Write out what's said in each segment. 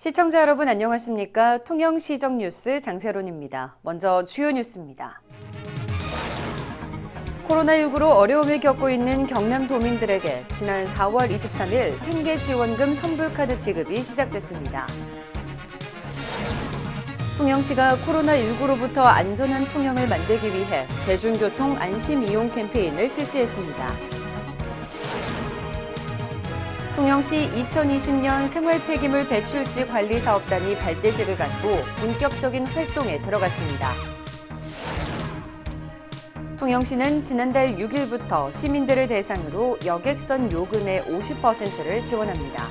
시청자 여러분 안녕하십니까? 통영시정뉴스 장세론입니다. 먼저 주요 뉴스입니다. 코로나19로 어려움을 겪고 있는 경남도민들에게 지난 4월 23일 생계지원금 선불카드 지급이 시작됐습니다. 통영시가 코로나19로부터 안전한 통영을 만들기 위해 대중교통 안심 이용 캠페인을 실시했습니다. 통영시 2020년 생활폐기물 배출지 관리사업단이 발대식을 갖고 본격적인 활동에 들어갔습니다. 통영시는 지난달 6일부터 시민들을 대상으로 여객선 요금의 50%를 지원합니다.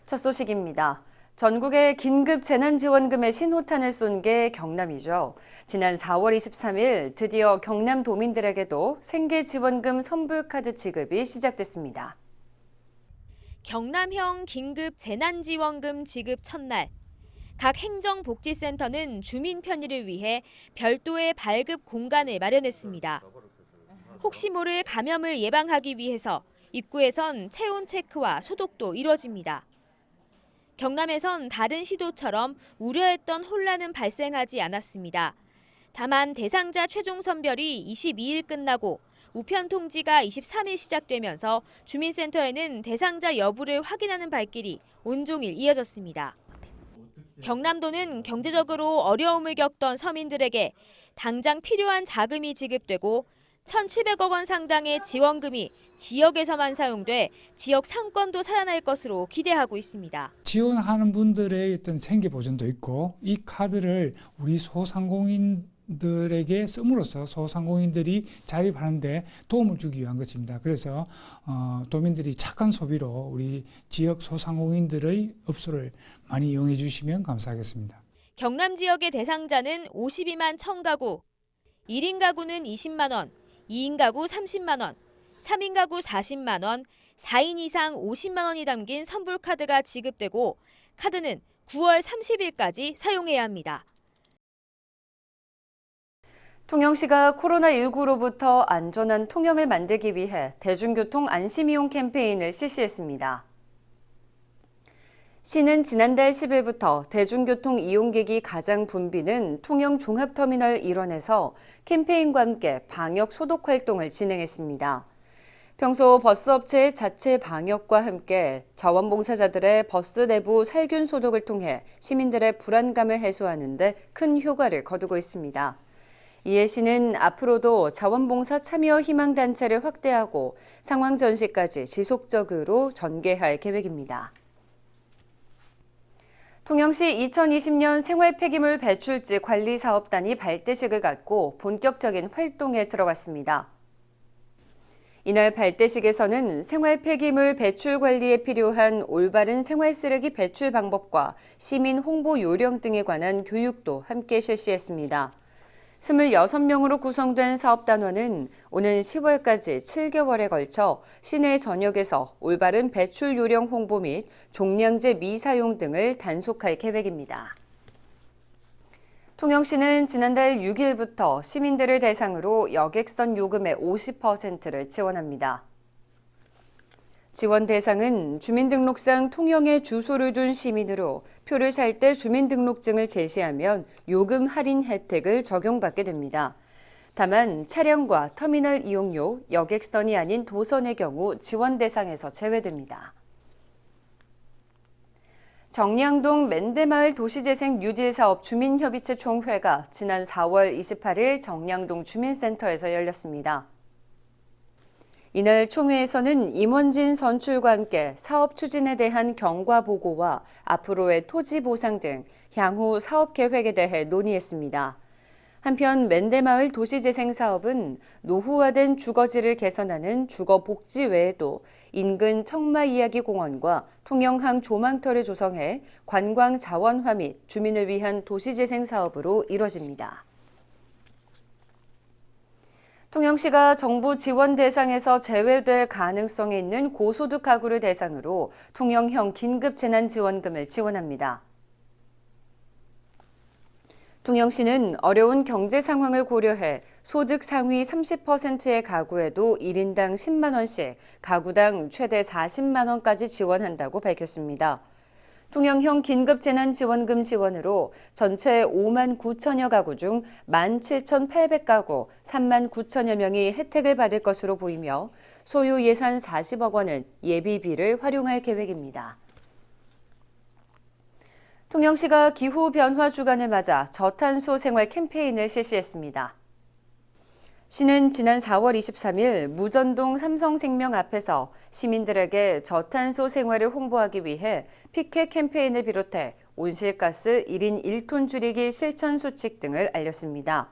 첫 소식입니다. 전국에 긴급 재난지원금의 신호탄을 쏜 게 경남이죠. 지난 4월 23일 드디어 경남도민들에게도 생계지원금 선불카드 지급이 시작됐습니다. 경남형 긴급 재난지원금 지급 첫날, 각 행정복지센터는 주민 편의를 위해 별도의 발급 공간을 마련했습니다. 혹시 모를 감염을 예방하기 위해서 입구에선 체온 체크와 소독도 이뤄집니다. 경남에선 다른 시도처럼 우려했던 혼란은 발생하지 않았습니다. 다만 대상자 최종 선별이 22일 끝나고 우편 통지가 23일 시작되면서 주민센터에는 대상자 여부를 확인하는 발길이 온종일 이어졌습니다. 경남도는 경제적으로 어려움을 겪던 서민들에게 당장 필요한 자금이 지급되고 1,700억 원 상당의 지원금이 지역에서만 사용돼 지역 상권도 살아날 것으로 기대하고 있습니다. 지원하는 분들의 어떤 생계 보전도 있고 이 카드를 우리 소상공인들에게 씀으로써 소상공인들이 자립하는 데 도움을 주기 위한 것입니다. 그래서 도민들이 착한 소비로 우리 지역 소상공인들의 업소를 많이 이용해 주시면 감사하겠습니다. 경남 지역의 대상자는 52만 1,000가구, 1인 가구는 20만 원, 2인 가구 30만 원, 3인 가구 40만 원, 4인 이상 50만 원이 담긴 선불카드가 지급되고 카드는 9월 30일까지 사용해야 합니다. 통영시가 코로나19로부터 안전한 통영을 만들기 위해 대중교통 안심이용 캠페인을 실시했습니다. 시는 지난달 10일부터 대중교통 이용객이 가장 붐비는 통영 종합터미널 일원에서 캠페인과 함께 방역 소독 활동을 진행했습니다. 평소 버스업체의 자체 방역과 함께 자원봉사자들의 버스 내부 살균 소독을 통해 시민들의 불안감을 해소하는 데 큰 효과를 거두고 있습니다. 이에 시는 앞으로도 자원봉사 참여 희망단체를 확대하고 상황 전시까지 지속적으로 전개할 계획입니다. 통영시 2020년 생활폐기물 배출지 관리사업단이 발대식을 갖고 본격적인 활동에 들어갔습니다. 이날 발대식에서는 생활폐기물 배출 관리에 필요한 올바른 생활쓰레기 배출 방법과 시민 홍보 요령 등에 관한 교육도 함께 실시했습니다. 26명으로 구성된 사업단원은 오는 10월까지 7개월에 걸쳐 시내 전역에서 올바른 배출 요령 홍보 및 종량제 미사용 등을 단속할 계획입니다. 통영시는 지난달 6일부터 시민들을 대상으로 여객선 요금의 50%를 지원합니다. 지원 대상은 주민등록상 통영에 주소를 둔 시민으로 표를 살 때 주민등록증을 제시하면 요금 할인 혜택을 적용받게 됩니다. 다만 차량과 터미널 이용료, 여객선이 아닌 도선의 경우 지원 대상에서 제외됩니다. 정량동 맨대마을 도시재생 뉴딜사업 주민협의체 총회가 지난 4월 28일 정량동 주민센터에서 열렸습니다. 이날 총회에서는 임원진 선출과 함께 사업 추진에 대한 경과 보고와 앞으로의 토지 보상 등 향후 사업 계획에 대해 논의했습니다. 한편 맨대마을 도시재생 사업은 노후화된 주거지를 개선하는 주거복지 외에도 인근 청마이야기공원과 통영항 조망터를 조성해 관광 자원화 및 주민을 위한 도시재생 사업으로 이뤄집니다. 통영시가 정부 지원 대상에서 제외될 가능성이 있는 고소득 가구를 대상으로 통영형 긴급 재난지원금을 지원합니다. 통영시는 어려운 경제 상황을 고려해 소득 상위 30%의 가구에도 1인당 10만 원씩, 가구당 최대 40만 원까지 지원한다고 밝혔습니다. 통영형 긴급재난지원금 지원으로 전체 5만 9천여 가구 중 17,800가구 3만 9천여 명이 혜택을 받을 것으로 보이며 소요 예산 40억 원은 예비비를 활용할 계획입니다. 통영시가 기후변화 주간을 맞아 저탄소 생활 캠페인을 실시했습니다. 시는 지난 4월 23일 무전동 삼성생명 앞에서 시민들에게 저탄소 생활을 홍보하기 위해 피켓 캠페인을 비롯해 온실가스 1인 1톤 줄이기 실천 수칙 등을 알렸습니다.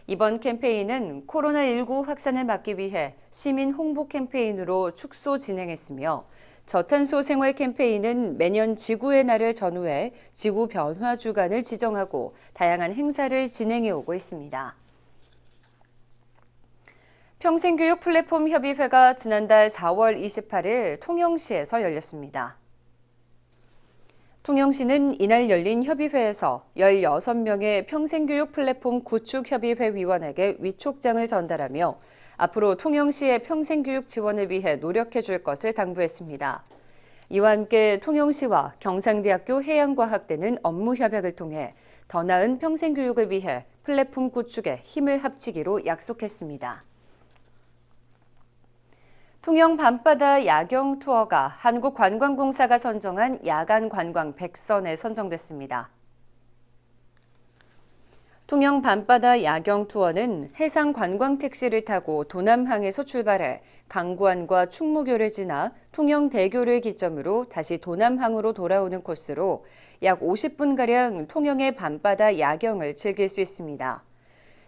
이번 캠페인은 코로나19 확산을 막기 위해 시민 홍보 캠페인으로 축소 진행했으며 저탄소 생활 캠페인은 매년 지구의 날을 전후해 지구변화 주간을 지정하고 다양한 행사를 진행해 오고 있습니다. 평생교육 플랫폼 협의회가 지난달 4월 28일 통영시에서 열렸습니다. 통영시는 이날 열린 협의회에서 16명의 평생교육 플랫폼 구축협의회 위원에게 위촉장을 전달하며 앞으로 통영시의 평생교육 지원을 위해 노력해 줄 것을 당부했습니다. 이와 함께 통영시와 경상대학교 해양과학대는 업무 협약을 통해 더 나은 평생교육을 위해 플랫폼 구축에 힘을 합치기로 약속했습니다. 통영 밤바다 야경 투어가 한국관광공사가 선정한 야간 관광 100선에 선정됐습니다. 통영 밤바다 야경 투어는 해상 관광 택시를 타고 도남항에서 출발해 강구안과 충무교를 지나 통영대교를 기점으로 다시 도남항으로 돌아오는 코스로 약 50분가량 통영의 밤바다 야경을 즐길 수 있습니다.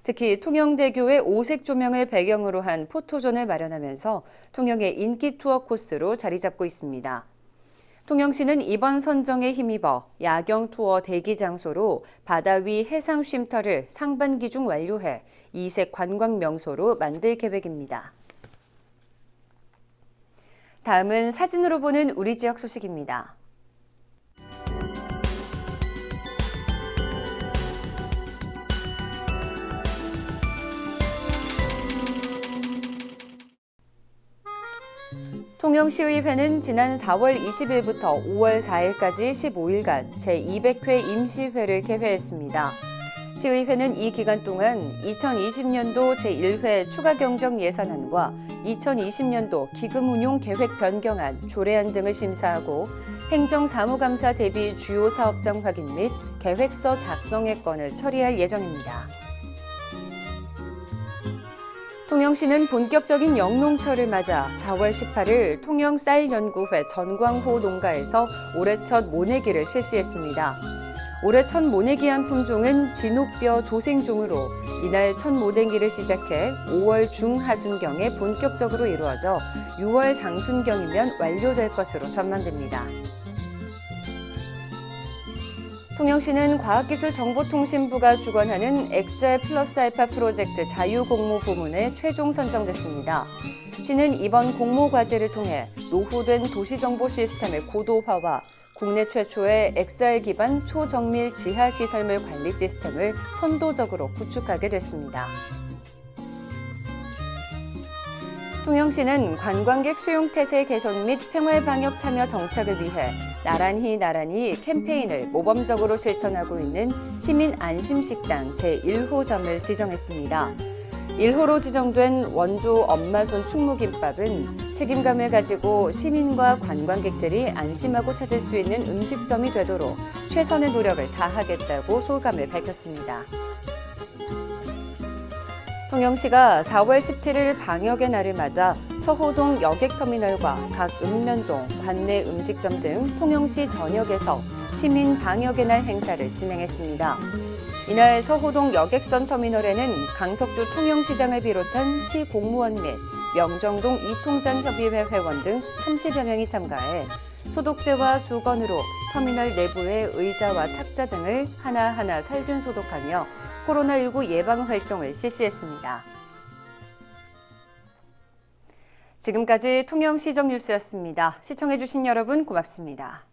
특히 통영대교의 오색 조명을 배경으로 한 포토존을 마련하면서 통영의 인기 투어 코스로 자리 잡고 있습니다. 통영시는 이번 선정에 힘입어 야경 투어 대기 장소로 바다 위 해상 쉼터를 상반기 중 완료해 이색 관광 명소로 만들 계획입니다. 다음은 사진으로 보는 우리 지역 소식입니다. 통영시의회는 지난 4월 20일부터 5월 4일까지 15일간 제200회 임시회를 개회했습니다. 시의회는 이 기간 동안 2020년도 제1회 추가경정 예산안과 2020년도 기금운용 계획 변경안, 조례안 등을 심사하고 행정사무감사 대비 주요 사업장 확인 및 계획서 작성의 건을 처리할 예정입니다. 통영시는 본격적인 영농철을 맞아 4월 18일 통영쌀연구회 전광호 농가에서 올해 첫 모내기를 실시했습니다. 올해 첫 모내기한 품종은 진옥뼈 조생종으로 이날 첫 모내기를 시작해 5월 중하순경에 본격적으로 이루어져 6월 상순경이면 완료될 것으로 전망됩니다. 통영시는 과학기술정보통신부가 주관하는 XR 플러스 알파 프로젝트 자유공모 부문에 최종 선정됐습니다. 시는 이번 공모 과제를 통해 노후된 도시정보 시스템의 고도화와 국내 최초의 XR 기반 초정밀 지하시설물 관리 시스템을 선도적으로 구축하게 됐습니다. 통영시는 관광객 수용태세 개선 및 생활방역 참여 정착을 위해 나란히 캠페인을 모범적으로 실천하고 있는 시민 안심식당 제1호점을 지정했습니다. 1호로 지정된 원조 엄마손 충무김밥은 책임감을 가지고 시민과 관광객들이 안심하고 찾을 수 있는 음식점이 되도록 최선의 노력을 다하겠다고 소감을 밝혔습니다. 통영시가 4월 17일 방역의 날을 맞아 서호동 여객터미널과 각 읍면동, 관내 음식점 등 통영시 전역에서 시민 방역의 날 행사를 진행했습니다. 이날 서호동 여객선 터미널에는 강석주 통영시장을 비롯한 시 공무원 및 명정동 이통장협의회 회원 등 30여 명이 참가해 소독제와 수건으로 터미널 내부의 의자와 탁자 등을 하나하나 살균 소독하며 코로나19 예방 활동을 실시했습니다. 지금까지 통영시정 뉴스였습니다. 시청해주신 여러분 고맙습니다.